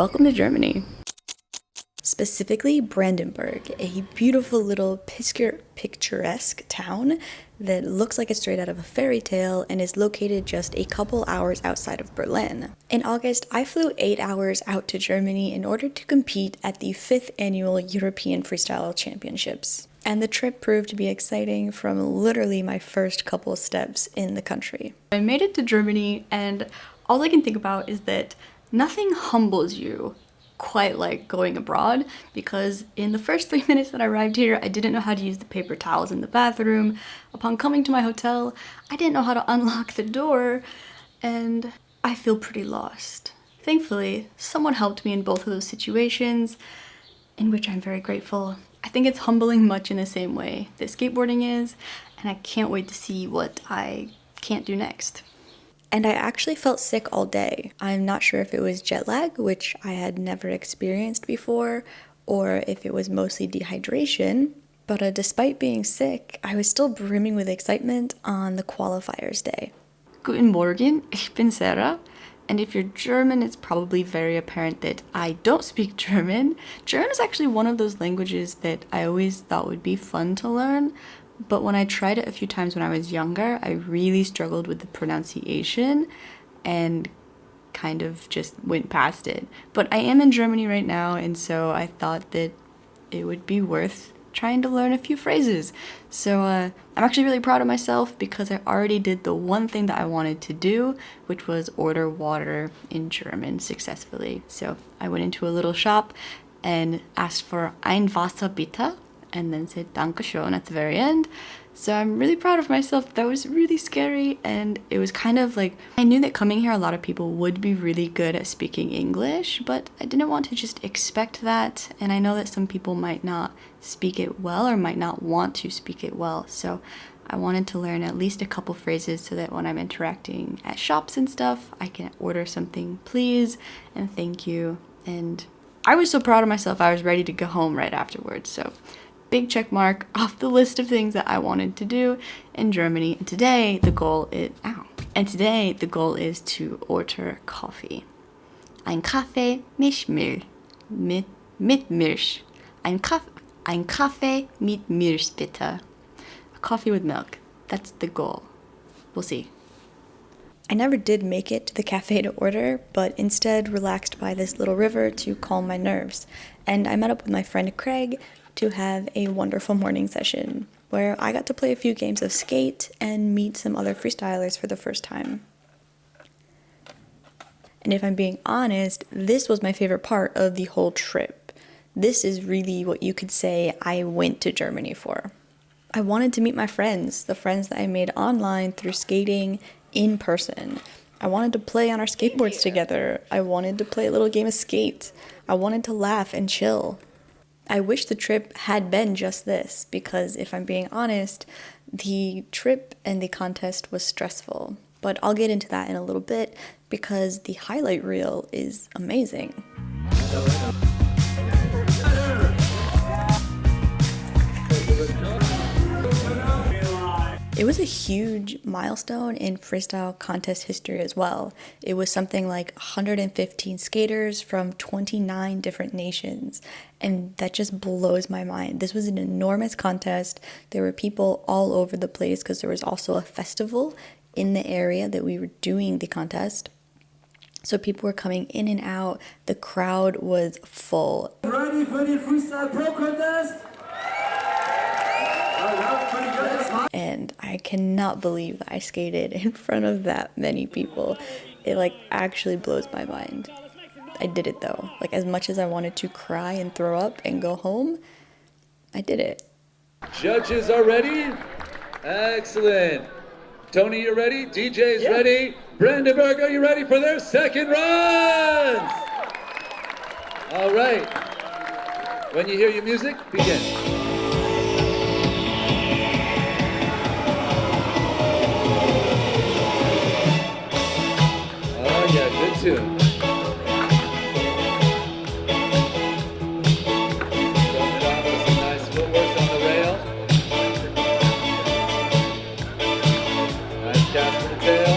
welcome to Germany. Specifically Brandenburg, a beautiful little picturesque town that looks like it's straight out of a fairy tale and is located just a couple hours outside of Berlin. In August, I flew 8 hours out to Germany in order to compete at the 5th annual European Freestyle Championships. And the trip proved to be exciting from literally my first couple steps in the country. I made it to Germany, and all I can think about is that nothing humbles you quite like going abroad, because in the first 3 minutes that I arrived here, I didn't know how to use the paper towels in the bathroom. Upon coming to my hotel, I didn't know how to unlock the door, and I feel pretty lost. Thankfully, someone helped me in both of those situations, in which I'm very grateful. I think it's humbling much in the same way that skateboarding is, and I can't wait to see what I can't do next. And I actually felt sick all day. I'm not sure if it was jet lag, which I had never experienced before, or if it was mostly dehydration. But despite being sick, I was still brimming with excitement on the qualifiers day. Guten Morgen, ich bin Sarah. And if you're German, it's probably very apparent that I don't speak German. German is actually one of those languages that I always thought would be fun to learn. But when I tried it a few times when I was younger, I really struggled with the pronunciation and kind of just went past it. But I am in Germany right now, and so I thought that it would be worth trying to learn a few phrases. So I'm actually really proud of myself because I already did the one thing that I wanted to do, which was order water in German successfully. So I went into a little shop and asked for ein Wasser bitte, and then said Dankeschön at the very end. So I'm really proud of myself. That was really scary, and it was kind of like, I knew that coming here a lot of people would be really good at speaking English, but I didn't want to just expect that, and I know that some people might not speak it well or might not want to speak it well, so I wanted to learn at least a couple phrases so that when I'm interacting at shops and stuff, I can order something please and thank you. And I was so proud of myself, I was ready to go home right afterwards. So big check mark off the list of things that I wanted to do in Germany. And today the goal is to order coffee. Ein Kaffee mit Milch. Mit Milch. Ein Kaffee mit Milch, bitte. A coffee with milk. That's the goal. We'll see. I never did make it to the cafe to order, but instead relaxed by this little river to calm my nerves. And I met up with my friend Craig to have a wonderful morning session where I got to play a few games of skate and meet some other freestylers for the first time. And if I'm being honest, this was my favorite part of the whole trip. This is really what you could say I went to Germany for. I wanted to meet my friends, the friends that I made online through skating in person. I wanted to play on our skateboards together. I wanted to play a little game of skate. I wanted to laugh and chill. I wish the trip had been just this, because if I'm being honest, the trip and the contest was stressful. But I'll get into that in a little bit because the highlight reel is amazing. It was a huge milestone in freestyle contest history as well. It was something like 115 skaters from 29 different nations, and that just blows my mind. This was an enormous contest. There were people all over the place because there was also a festival in the area that we were doing the contest. So people were coming in and out. The crowd was full. Ready for the Freestyle Pro Contest? And I cannot believe that I skated in front of that many people. It actually blows my mind. I did it though. As much as I wanted to cry and throw up and go home, I did it. Judges are ready? Excellent. Tony, you ready? DJ's ready? Brandenburg, are you ready for their second runs? All right. When you hear your music, begin. Good tune. Going it on with some nice footwork on the rail. Nice cast for the tail.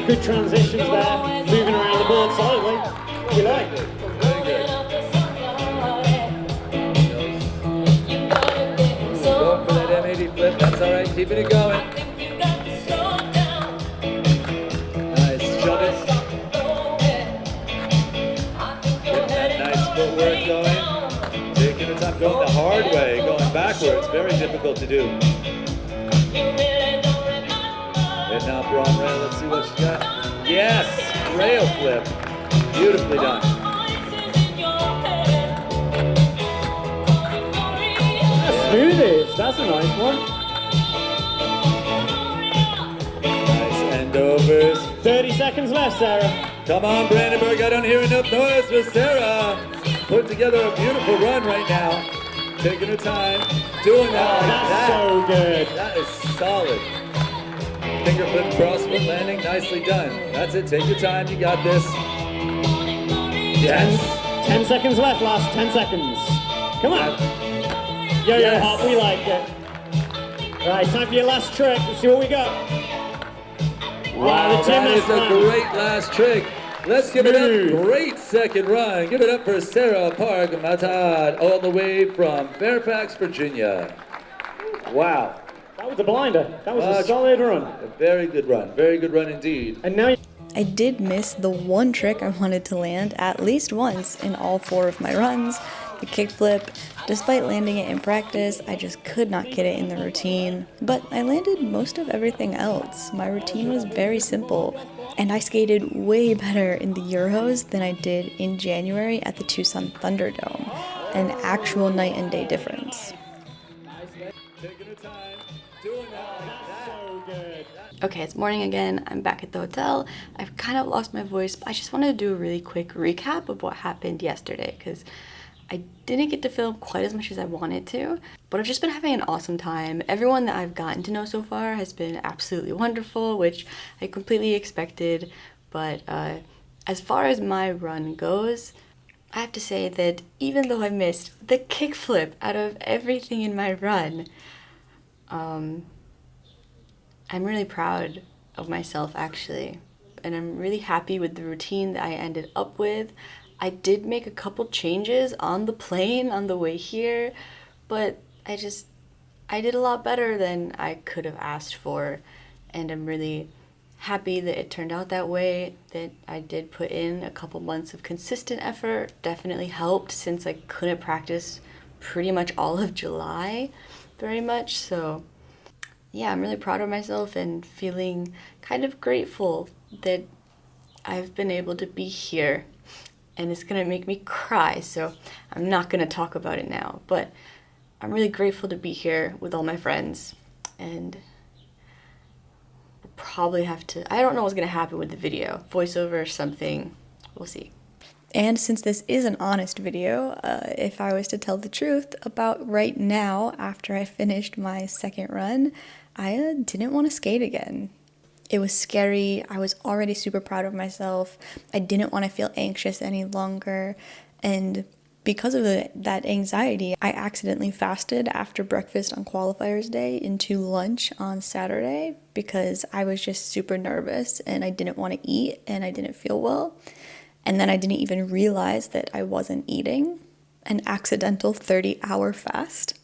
Good transitions there, moving around the board solidly. Keeping it going. Nice, shove it. Getting that nice footwork going. Taking the time, going the hard way, going backwards. Very difficult to do. And now Braun rail, let's see what she's got. Yes, rail flip. Beautifully done. Smoothies, that's a nice one. Nice end overs. 30 seconds left, Sarah. Come on, Brandenburg, I don't hear enough noise for Sarah. Putting together a beautiful run right now. Taking her time, doing that like That's that. so good. That is solid. Finger flip, cross foot landing, nicely done. That's it, take your time, you got this. Yes. 10 seconds left, last 10 seconds. Come on. Yo-yo Yes. hop, we like it. Right, time for your last trick. Let's see what we got. Wow, the that is gymnast a line. great last trick. Let's give it Smooth. up. Great second run. Give it up for Sarah Park Matad, all the way from Fairfax, Virginia. Wow. That was a blinder. That was a Much- solid run. A very good run. Very good run indeed. And now I did miss the one trick I wanted to land at least once in all 4 of my runs, the kickflip. Despite landing it in practice, I just could not get it in the routine. But I landed most of everything else. My routine was very simple, and I skated way better in the Euros than I did in January at the Tucson Thunderdome, an actual night and day difference. Taking her time, doing that like that. so good. Okay, it's morning again. I'm back at the hotel. I've kind of lost my voice, but I just wanted to do a really quick recap of what happened yesterday because I didn't get to film quite as much as I wanted to, but I've just been having an awesome time. Everyone that I've gotten to know so far has been absolutely wonderful, which I completely expected, but as far as my run goes, I have to say that even though I missed the kickflip out of everything in my run, I'm really proud of myself actually, and I'm really happy with the routine that I ended up with. I did make a couple changes on the plane on the way here, but I did a lot better than I could have asked for, and I'm really happy that it turned out that way, that I did put in a couple months of consistent effort. Definitely helped since I couldn't practice pretty much all of July very much, so yeah, I'm really proud of myself and feeling kind of grateful that I've been able to be here. And it's gonna make me cry, so I'm not gonna talk about it now. But I'm really grateful to be here with all my friends. And we'll probably have to, I don't know what's gonna happen with the video. Voiceover or something, we'll see. And since this is an honest video, if I was to tell the truth about right now, after I finished my second run, I didn't want to skate again. It was scary. I was already super proud of myself. I didn't want to feel anxious any longer. And because of that anxiety, I accidentally fasted after breakfast on qualifiers day into lunch on Saturday because I was just super nervous and I didn't want to eat and I didn't feel well. And then I didn't even realize that I wasn't eating, an accidental 30-hour fast.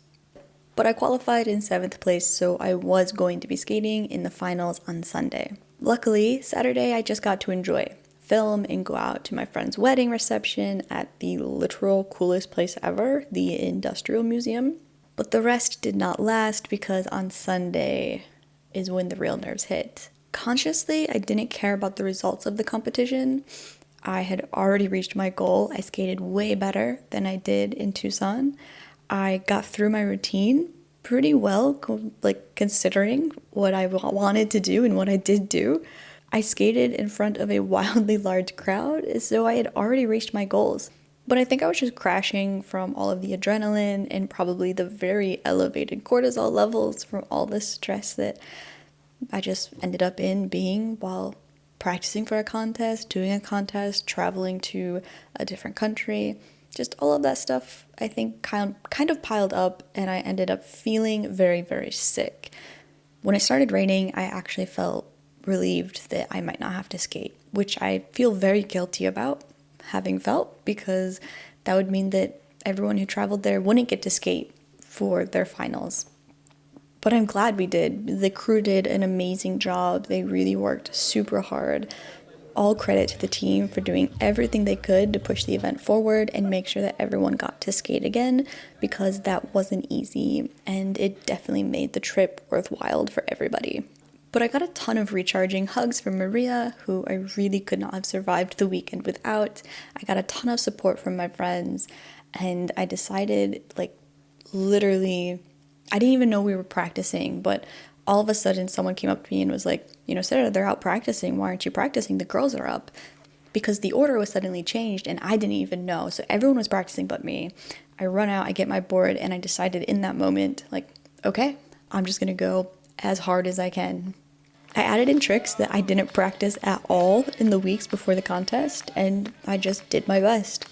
But I qualified in 7th place, so I was going to be skating in the finals on Sunday. Luckily, Saturday I just got to enjoy, film, and go out to my friend's wedding reception at the literal coolest place ever, the Industrial Museum. But the rest did not last because on Sunday is when the real nerves hit. Consciously, I didn't care about the results of the competition. I had already reached my goal. I skated way better than I did in Tucson. I got through my routine pretty well, considering what I wanted to do and what I did do. I skated in front of a wildly large crowd, so I had already reached my goals. But I think I was just crashing from all of the adrenaline and probably the very elevated cortisol levels from all the stress that I just ended up being while practicing for a contest, doing a contest, traveling to a different country. Just all of that stuff, I think, kind of piled up, and I ended up feeling very, very sick. When it started raining, I actually felt relieved that I might not have to skate, which I feel very guilty about having felt, because that would mean that everyone who traveled there wouldn't get to skate for their finals. But I'm glad we did. The crew did an amazing job. They really worked super hard. All credit to the team for doing everything they could to push the event forward and make sure that everyone got to skate again, because that wasn't easy and it definitely made the trip worthwhile for everybody. But I got a ton of recharging hugs from Maria, who I really could not have survived the weekend without. I got a ton of support from my friends, and I decided, like, literally, I didn't even know we were practicing, but all of a sudden someone came up to me and was like, you know, Sarah, they're out practicing. Why aren't you practicing? The girls are up. Because the order was suddenly changed and I didn't even know. So everyone was practicing but me. I run out, I get my board, and I decided in that moment, like, okay, I'm just gonna go as hard as I can. I added in tricks that I didn't practice at all in the weeks before the contest, and I just did my best.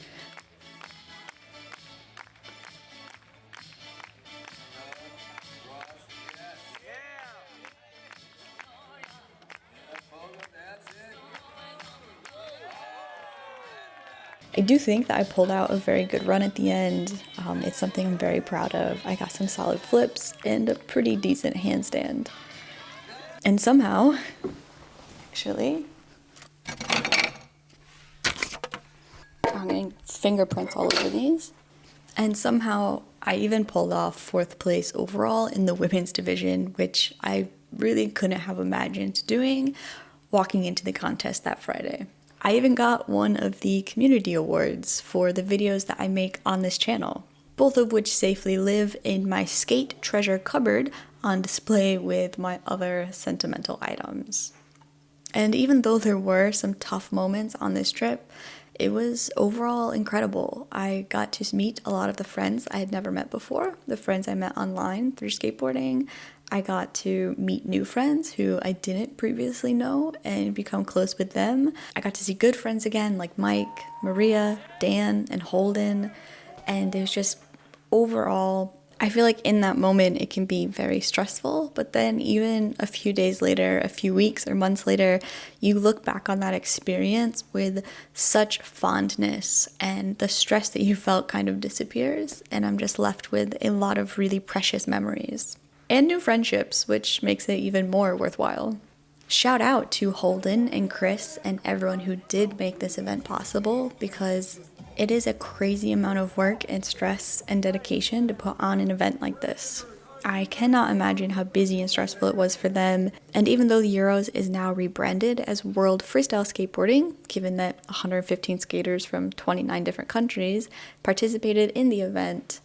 I do think that I pulled out a very good run at the end. It's something I'm very proud of. I got some solid flips and a pretty decent handstand. And somehow, actually, I'm getting fingerprints all over these. And somehow I even pulled off 4th place overall in the women's division, which I really couldn't have imagined doing walking into the contest that Friday. I even got one of the community awards for the videos that I make on this channel, both of which safely live in my skate treasure cupboard on display with my other sentimental items. And even though there were some tough moments on this trip, it was overall incredible. I got to meet a lot of the friends I had never met before, the friends I met online through skateboarding. I got to meet new friends who I didn't previously know and become close with them. I got to see good friends again like Mike, Maria, Dan, and Holden. And it was just overall, I feel like in that moment it can be very stressful, but then even a few days later, a few weeks or months later, you look back on that experience with such fondness and the stress that you felt kind of disappears, and I'm just left with a lot of really precious memories. And new friendships, which makes it even more worthwhile. Shout out to Holden and Chris and everyone who did make this event possible, because it is a crazy amount of work and stress and dedication to put on an event like this. I cannot imagine how busy and stressful it was for them, and even though the Euros is now rebranded as World Freestyle Skateboarding, given that 115 skaters from 29 different countries participated in the event,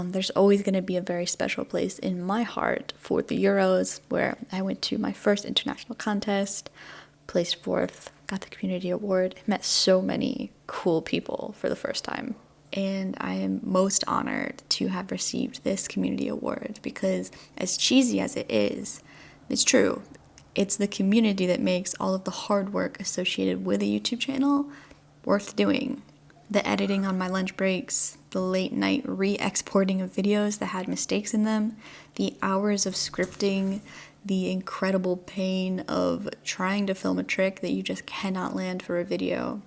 there's always going to be a very special place in my heart for the Euros, where I went to my first international contest, placed 4th, got the community award, met so many cool people for the first time. And I am most honored to have received this community award, because as cheesy as it is, it's true. It's the community that makes all of the hard work associated with a YouTube channel worth doing. The editing on my lunch breaks, the late night re-exporting of videos that had mistakes in them, the hours of scripting, the incredible pain of trying to film a trick that you just cannot land for a video.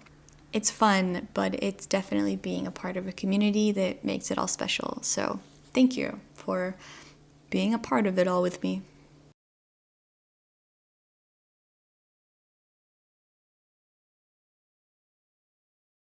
It's fun, but it's definitely being a part of a community that makes it all special. So thank you for being a part of it all with me.